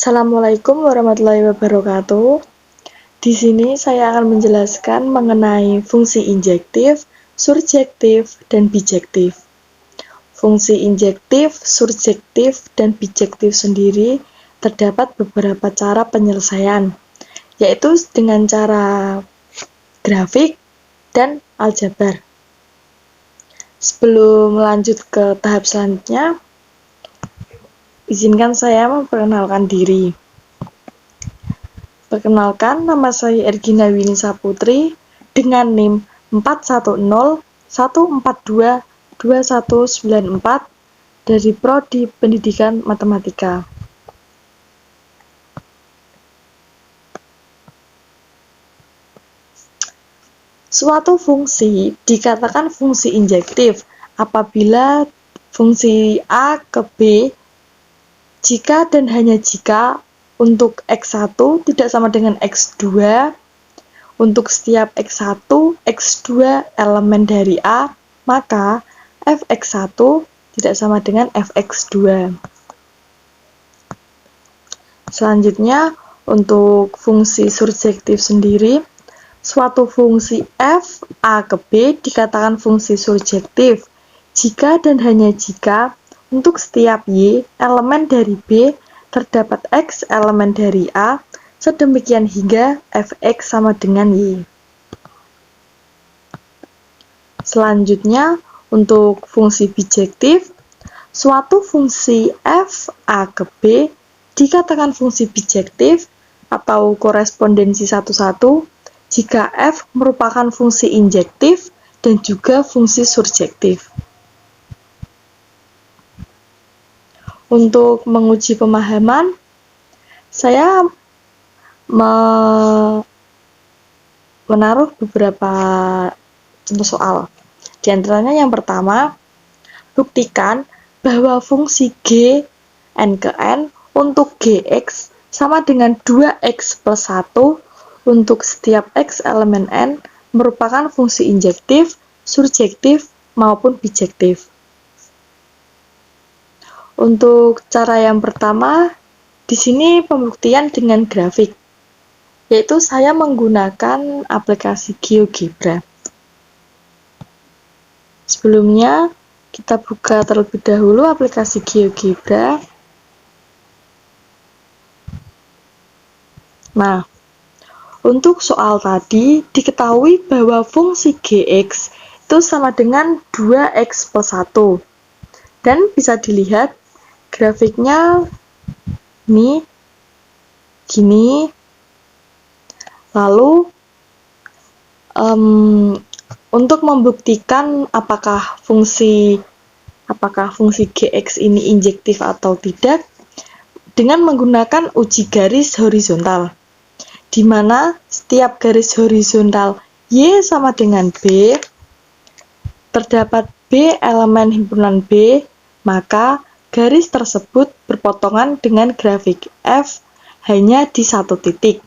Assalamualaikum warahmatullahi wabarakatuh. Di sini saya akan menjelaskan mengenai fungsi injektif, surjektif, dan bijektif. Fungsi injektif, surjektif, dan bijektif sendiri terdapat beberapa cara penyelesaian, yaitu dengan cara grafik dan aljabar. Sebelum lanjut ke tahap selanjutnya, izinkan saya memperkenalkan diri. Perkenalkan, nama saya Ergina Winisa Putri dengan NIM 41014222194 dari Prodi Pendidikan Matematika. Suatu fungsi dikatakan fungsi injektif apabila fungsi A ke B jika dan hanya jika untuk X1 tidak sama dengan X2, untuk setiap X1, X2 elemen dari A, maka Fx1 tidak sama dengan Fx2. Selanjutnya, untuk fungsi surjektif sendiri, suatu fungsi f A ke B dikatakan fungsi surjektif jika dan hanya jika untuk setiap Y elemen dari B terdapat X elemen dari A, sedemikian hingga Fx sama dengan Y. Selanjutnya, untuk fungsi bijektif, suatu fungsi f A ke B dikatakan fungsi bijektif atau korespondensi satu-satu jika f merupakan fungsi injektif dan juga fungsi surjektif. Untuk menguji pemahaman, saya menaruh beberapa contoh soal. Di antaranya yang pertama, buktikan bahwa fungsi g n ke n untuk gx sama dengan 2x plus 1 untuk setiap x elemen n merupakan fungsi injektif, surjektif, maupun bijektif. Untuk cara yang pertama, di sini pembuktian dengan grafik, yaitu saya menggunakan aplikasi GeoGebra. Sebelumnya, kita buka terlebih dahulu aplikasi GeoGebra. Nah, untuk soal tadi, diketahui bahwa fungsi gx itu sama dengan 2x plus 1. Dan bisa dilihat grafiknya ini gini. Lalu untuk membuktikan apakah fungsi gx ini injektif atau tidak, dengan menggunakan uji garis horizontal, di mana setiap garis horizontal Y sama dengan B, terdapat B elemen himpunan B, maka garis tersebut berpotongan dengan grafik F hanya di satu titik.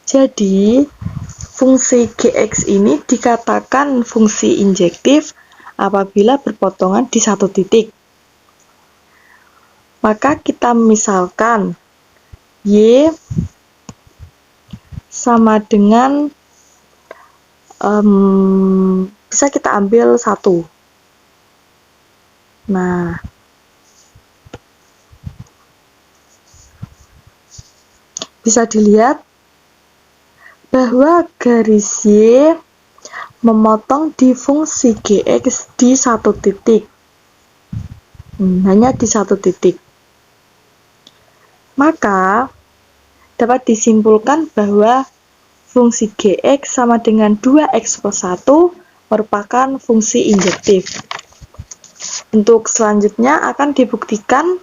Jadi, fungsi gx ini dikatakan fungsi injektif apabila berpotongan di satu titik. Maka kita misalkan Y sama dengan bisa kita ambil 1. Nah, bisa dilihat bahwa garis Y memotong di fungsi gx di satu titik. Hanya di satu titik. Maka, dapat disimpulkan bahwa fungsi gx sama dengan 2x plus 1 merupakan fungsi injektif. Untuk selanjutnya akan dibuktikan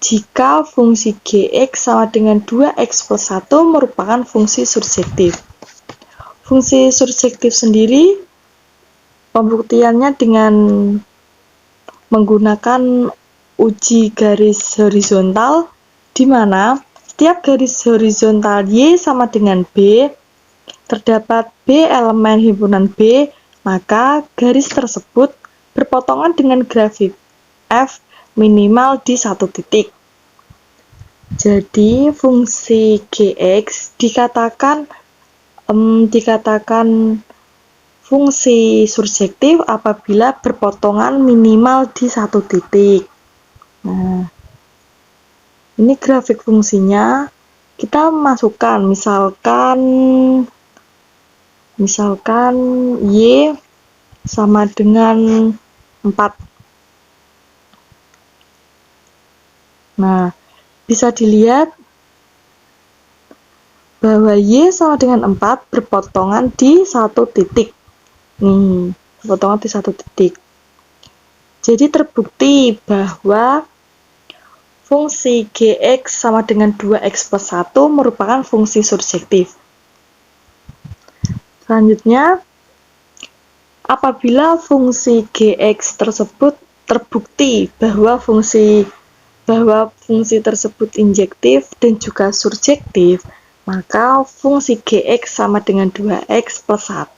jika fungsi gx sama dengan 2x plus 1 merupakan fungsi surjektif. Fungsi surjektif sendiri, pembuktiannya dengan menggunakan uji garis horizontal, di mana setiap garis horizontal Y sama dengan B, terdapat B elemen himpunan B, maka garis tersebut berpotongan dengan grafik F minimal di satu titik. Jadi fungsi Gx dikatakan fungsi surjektif apabila berpotongan minimal di satu titik. Nah, ini grafik fungsinya. Kita masukkan misalkan Y sama dengan 4. Nah, bisa dilihat bahwa Y sama dengan 4 berpotongan di satu titik. Nih, berpotongan di satu titik. Jadi terbukti bahwa fungsi Gx sama dengan 2x plus 1 merupakan fungsi surjektif. Selanjutnya, apabila fungsi Gx tersebut terbukti bahwa fungsi tersebut injektif dan juga surjektif, maka fungsi Gx sama dengan 2x plus 1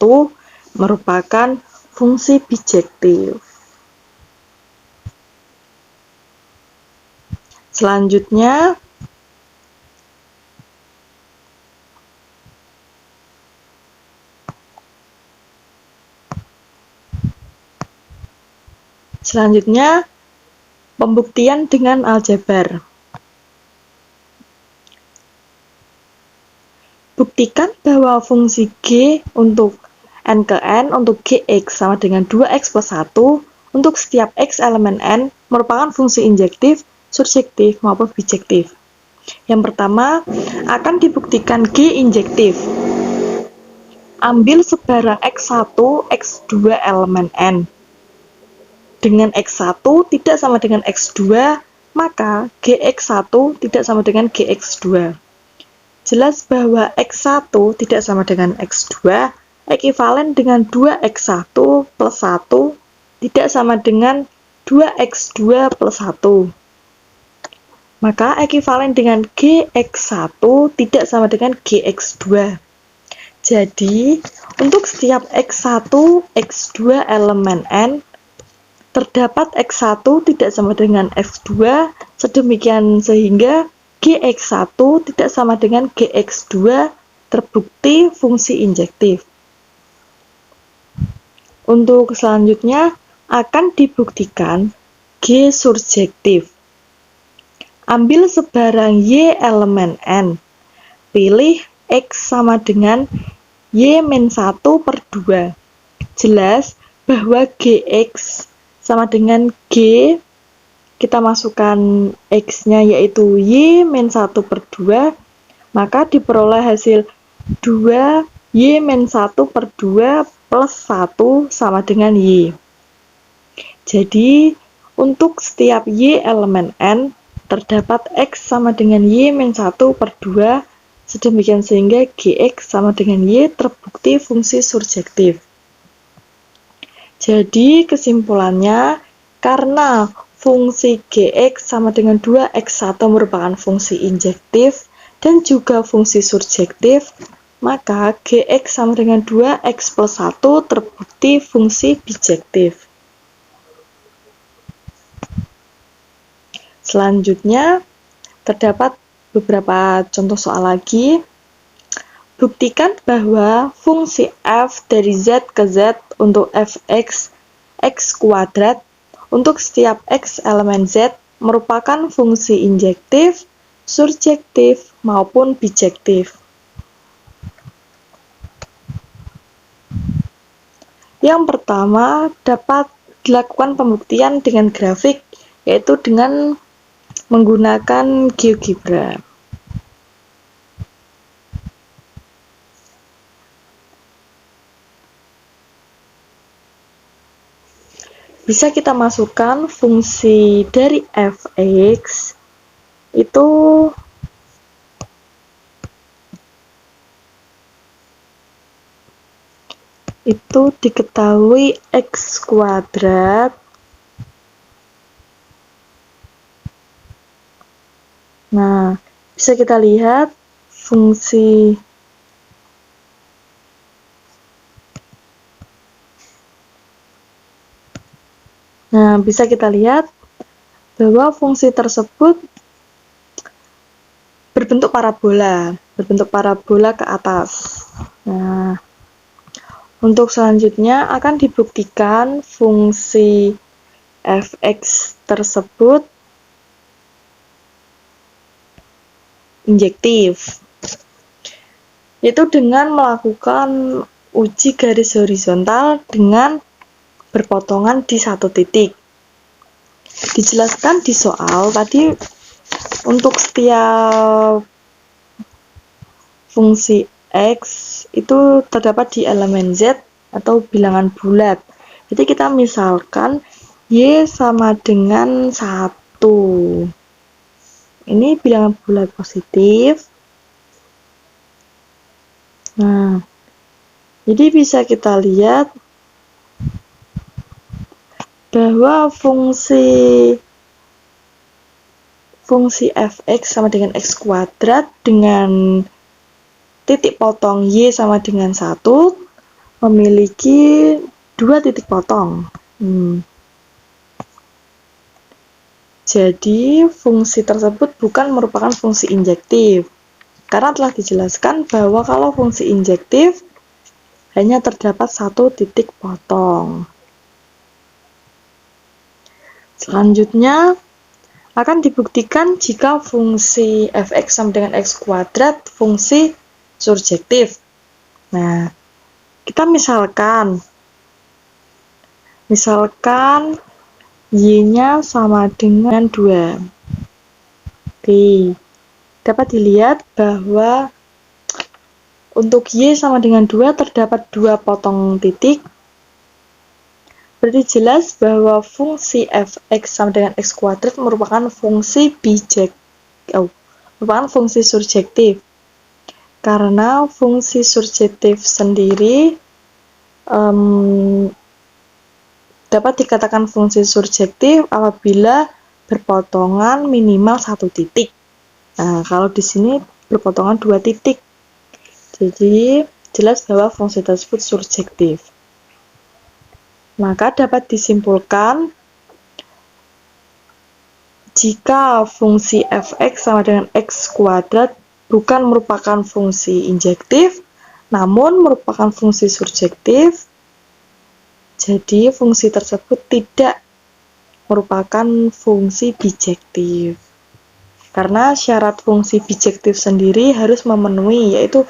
merupakan fungsi bijektif. Selanjutnya, pembuktian dengan aljabar. Buktikan bahwa fungsi G untuk n ke n untuk Gx sama dengan 2x plus 1 untuk setiap x elemen n merupakan fungsi injektif, surjektif, maupun bijektif. Yang pertama, akan dibuktikan G injektif. Ambil sebarang x1, x2 elemen n. Dengan x1 tidak sama dengan x2, maka Gx1 tidak sama dengan Gx2. Jelas bahwa x1 tidak sama dengan x2, ekivalen dengan 2x1 plus 1 tidak sama dengan 2x2 plus 1. Maka ekivalen dengan Gx1 tidak sama dengan Gx2. Jadi, untuk setiap x1, x2 elemen n, terdapat x1 tidak sama dengan x2, sedemikian sehingga Gx1 tidak sama dengan Gx2, terbukti fungsi injektif. Untuk selanjutnya, akan dibuktikan G surjektif. Ambil sebarang Y elemen N. Pilih X sama dengan Y-1 per 2. Jelas bahwa Gx sama dengan G, kita masukkan X-nya yaitu Y-1 per 2, maka diperoleh hasil 2Y-1 per 2 plus 1 sama dengan Y. Jadi, untuk setiap Y elemen N, terdapat X sama dengan Y-1 per 2, sedemikian sehingga Gx sama dengan Y terbukti fungsi surjektif. Jadi kesimpulannya, karena fungsi Gx sama dengan 2x1 merupakan fungsi injektif dan juga fungsi surjektif, maka Gx sama dengan 2x plus 1 terbukti fungsi bijektif. Selanjutnya, terdapat beberapa contoh soal lagi. Buktikan bahwa fungsi f dari z ke z untuk fx x kuadrat untuk setiap x elemen z merupakan fungsi injektif, surjektif, maupun bijektif. Yang pertama, dapat dilakukan pembuktian dengan grafik, yaitu dengan menggunakan GeoGebra. Bisa kita masukkan fungsi dari fx itu diketahui x kuadrat. Nah, bisa kita lihat fungsi bahwa fungsi tersebut berbentuk parabola ke atas. Nah, untuk selanjutnya akan dibuktikan fungsi f(x) tersebut injektif, yaitu dengan melakukan uji garis horizontal dengan berpotongan di satu titik. Dijelaskan di soal tadi, untuk setiap fungsi x itu terdapat di elemen z atau bilangan bulat. Jadi kita misalkan y sama dengan 1. Ini bilangan bulat positif. Nah, jadi bisa kita lihat bahwa fungsi f(x) sama dengan x kuadrat dengan titik potong y sama dengan 1 memiliki 2 titik potong. Jadi fungsi tersebut bukan merupakan fungsi injektif, karena telah dijelaskan bahwa kalau fungsi injektif hanya terdapat 1 titik potong. Selanjutnya akan dibuktikan jika fungsi f(x) sama dengan x kuadrat fungsi surjektif. Nah, kita misalkan y-nya sama dengan 2. Oke, dapat dilihat bahwa untuk y sama dengan 2 terdapat 2 potong titik. Berarti jelas bahwa fungsi f(x) sama dengan x kuadrat merupakan fungsi surjektif. Karena fungsi surjektif sendiri dapat dikatakan fungsi surjektif apabila berpotongan minimal 1 titik. Nah, kalau di sini berpotongan 2 titik. Jadi jelas bahwa fungsi tersebut surjektif. Maka dapat disimpulkan jika fungsi f(x) sama dengan x kuadrat bukan merupakan fungsi injektif, namun merupakan fungsi surjektif, jadi fungsi tersebut tidak merupakan fungsi bijektif. Karena syarat fungsi bijektif sendiri harus memenuhi, yaitu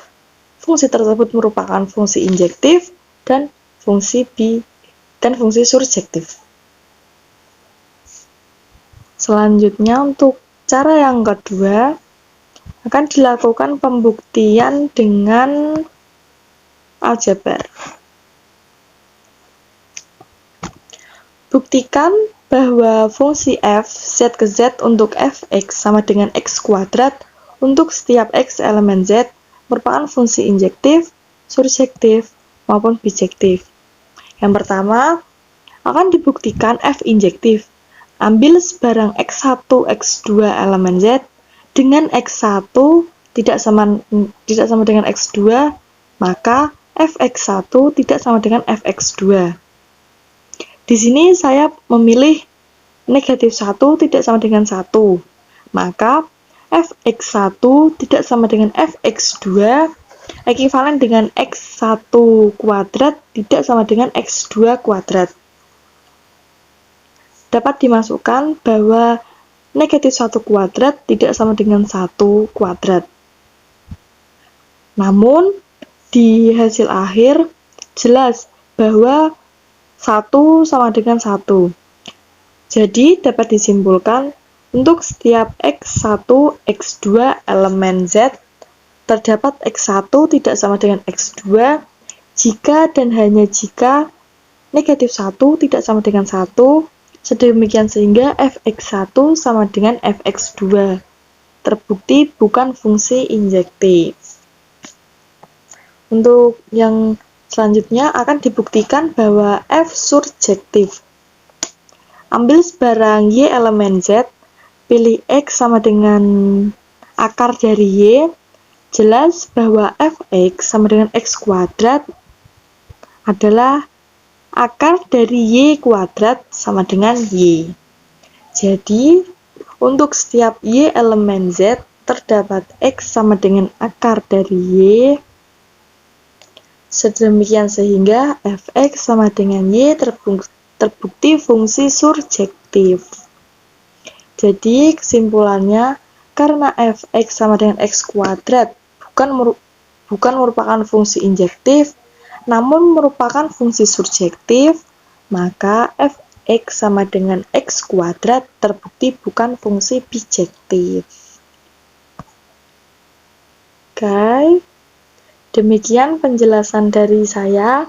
fungsi tersebut merupakan fungsi injektif dan fungsi surjektif. Selanjutnya untuk cara yang kedua akan dilakukan pembuktian dengan aljabar. Buktikan bahwa fungsi f z ke z untuk f(x) sama dengan x kuadrat untuk setiap x elemen z merupakan fungsi injektif, surjektif, maupun bijektif. Yang pertama, akan dibuktikan f injektif. Ambil sebarang x1, x2 elemen z dengan x1 tidak sama dengan x2, maka fx1 tidak sama dengan fx2. Di sini saya memilih negatif 1 tidak sama dengan 1, maka fx1 tidak sama dengan fx2 ekivalen dengan x1 kuadrat tidak sama dengan x2 kuadrat. Dapat dimasukkan bahwa negatif 1 kuadrat tidak sama dengan 1 kuadrat. Namun, di hasil akhir jelas bahwa 1 sama dengan 1. Jadi, dapat disimpulkan untuk setiap x1, x2 elemen z, terdapat x1 tidak sama dengan x2 jika dan hanya jika negatif 1 tidak sama dengan 1, sedemikian sehingga fx1 sama dengan fx2. Terbukti bukan fungsi injektif. Untuk yang selanjutnya akan dibuktikan bahwa f surjektif. Ambil sebarang y elemen z, pilih x sama dengan akar dari y, jelas bahwa fx sama dengan x kuadrat adalah akar dari y kuadrat sama dengan y. Jadi, untuk setiap y elemen z terdapat X sama dengan akar dari Y, sedemikian sehingga fx sama dengan Y terbukti fungsi surjektif. Jadi kesimpulannya, karena fx sama dengan x kuadrat bukan merupakan fungsi injektif, namun merupakan fungsi surjektif, maka fx sama dengan x kuadrat terbukti bukan fungsi bijektif. Oke, demikian penjelasan dari saya.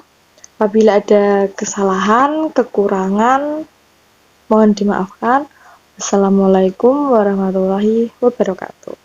Apabila ada kesalahan, kekurangan, mohon dimaafkan. Wassalamualaikum warahmatullahi wabarakatuh.